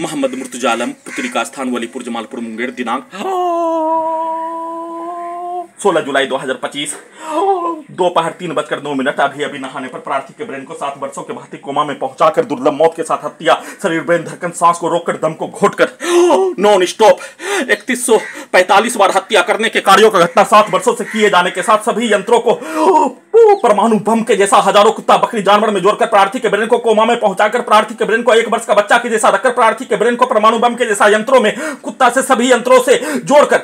मोहम्मद मुर्तजा आलम, पुत्री का स्थान वलीपुर जमालपुर मुंगेर, दिनांक 16 जुलाई 2025 दोपहर 3:09। अभी नहाने पर प्रार्थी के ब्रेन को 7 वर्षों के भौतिक कोमा में पहुंचाकर दुर्लभ मौत के साथ हत्या। शरीर, ब्रेन, धड़कन, सांस को रोककर, दम को घोटकर नॉन स्टॉप 3145 बार हत्या करने के कार्यों का घटना 7 वर्षों से किए जाने के साथ सभी यंत्रों को परमाणु बम के जैसा हजारों कुत्ता बकरी जानवर में जोड़कर प्रार्थी के ब्रेन को कोमा में पहुंचाकर प्रार्थी के ब्रेन को 1 वर्ष का बच्चा के जैसा रखकर प्रार्थी के ब्रेन को परमाणु बम के जैसा यंत्रों में कुत्ता से सभी यंत्रों से जोड़कर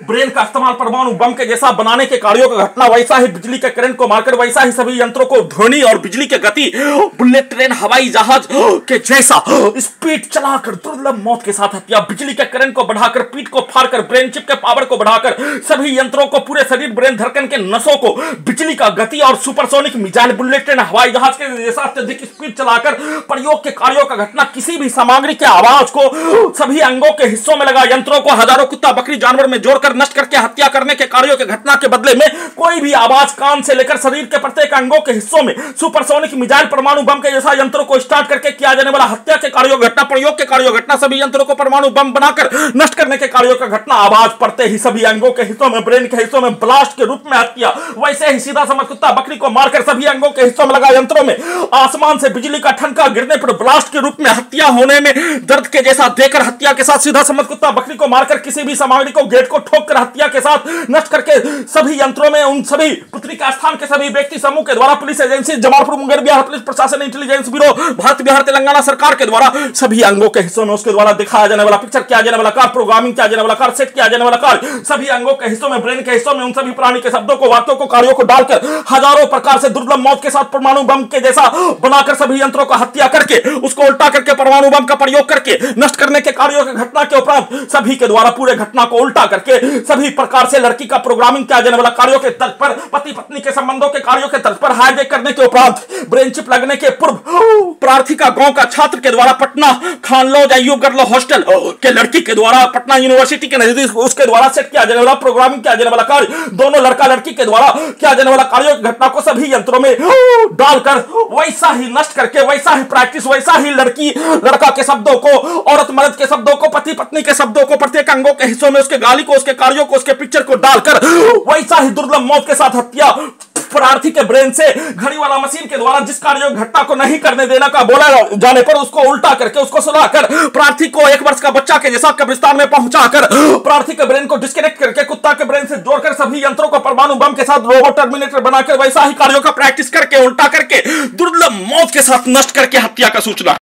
ब्रेन का इस्तेमाल परमाणु बम के जैसा बनाने के कार्यों का घटना। वैसा ही बिजली के करंट को मारकर वैसा ही सभी यंत्रों को ध्वनि और बिजली के गति बुलेट ट्रेन हवाई जहाज के जैसा स्पीड चलाकर दुर्लभ मौत के साथ हत्या। बिजली के करंट को बढ़ाकर, पीठ को फाड़कर, ब्रेन चिप के पावर को बढ़ाकर सभी यंत्रों को, पूरे शरीर, ब्रेन, धड़कन के नसों को बिजली का गति और सुपरसोनिक मिसाइल, बुलेट ट्रेन, हवाई जहाज के जैसा अत्यधिक स्पीड चलाकर प्रयोग के कार्यों का घटना। किसी भी सामग्री के आवाज को सभी अंगों के हिस्सों में लगा यंत्रों को हजारों कुत्ता बकरी जानवर में जोड़कर नष्ट करके हत्या करने के कार्यों के घटना के बदले में कोई भी आवाज कान से लेकर शरीर के प्रत्येक अंगों के हिस्सों में सुपरसोनिक मिसाइल, परमाणु बम के जैसा यंत्रों को स्टार्ट करके किया जाने वाला हत्या के कार्यों घटना, प्रयोग के कार्यों घटना, सभी यंत्रों को परमाणु बम बनाकर नष्ट करने के कार्यों का घटना। आवाज पड़ते ही सभी अंगों के हिस्सों में, ब्रेन के हिस्सों में ब्लास्ट के रूप में हत्या। वैसे ही सीधा समझ कुत्ता बकरी को मारकर सभी अंगों के हिस्सों में लगा यंत्रों में आसमान से बिजली का ठनका गिरने पर ब्लास्ट के रूप में हत्या होने में दर्द के जैसा देकर हत्या के साथ सीधा समझ कुत्ता बकरी को मारकर किसी भी सामग्री को, गेट को ठोक कर हत्या के साथ नष्ट करके सभी यंत्रों में उन सभी पुत्री का स्थान के सभी व्यक्ति समूह के द्वारा police agency Jamalpur Munger Bihar police प्रशासन, इंटेलिजेंस ब्यूरो, भारत बिहार तेलंगाना सरकार के द्वारा सभी अंगों के हिस्सों में उसके द्वारा दिखाया जाने वाला पिक्चर, किया जाने वाला कार्य, प्रोग्रामिंग किया जाने वाला कार्य, सेट किया जाने वाला कार्य, सभी अंगों के हिस्सों में, ब्रेन के हिस्सों में उन सभी प्राणी के शब्दों को, वाक्यों को, कार्यों को डालकर हजारों प्रकार से दुर्लभ मौत के साथ परमाणु बम के जैसा बनाकर सभी यंत्रों को हत्या करके उसको उल्टा करके परमाणु बम का प्रयोग करके नष्ट करने के कार्यों की घटना के उपरांत सभी के द्वारा पूरे घटना को उल्टा करके सभी प्रकार से लड़की का प्रोग्रामिंग किया जाने वाला कार्यों के तर्ज पर, पति पत्नी के संबंधों के कार्यों के तर्ज पर हाईजैक करने के उपरांत ब्रेन चिप लगने के पूर्व प्रार्थी का गांव का छात्र के द्वारा पटना खानलौज अय्यूब गर्ल हॉस्टल के लड़की के द्वारा पटना यूनिवर्सिटी के नजदीक उसके द्वारा सेट किया जाने वाला, प्रोग्रामिंग किया जाने वाला कार्य, दोनों लड़का लड़की के द्वारा किया जाने वाला कार्यों की घटना को सभी यंत्रों में डालकर वैसा ही नष्ट करके, वैसा ही प्रैक्टिस, वैसा ही लड़की लड़का के शब्दों को, औरत मर्द के शब्दों को, पति पत्नी के शब्दों को, प्रत्येक अंगों के हिस्सों में उसके गाली को, उसके कार्यों को, उसके पिक्चर को डालकर वैसा ही दुर्लभ मौत के साथ हत्या। प्रार्थी के ब्रेन से घड़ी वाला मशीन के द्वारा जिस कार्य घटना को नहीं करने देना का बोला जाने पर उसको उल्टा करके, उसको सुलाकर प्रार्थी को 1 वर्ष का बच्चा के जैसा कब्रिस्तान में पहुंचाकर प्रार्थी के ब्रेन को डिस्कनेक्ट करके कुत्ता के ब्रेन से जोड़कर सभी यंत्रों को परमाणु बम के साथ रोबोट टर्मिनेटर बनाकर वैसा ही कार्यों का प्रैक्टिस करके उल्टा करके दुर्लभ मौत के साथ नष्ट करके हत्या का सूचना।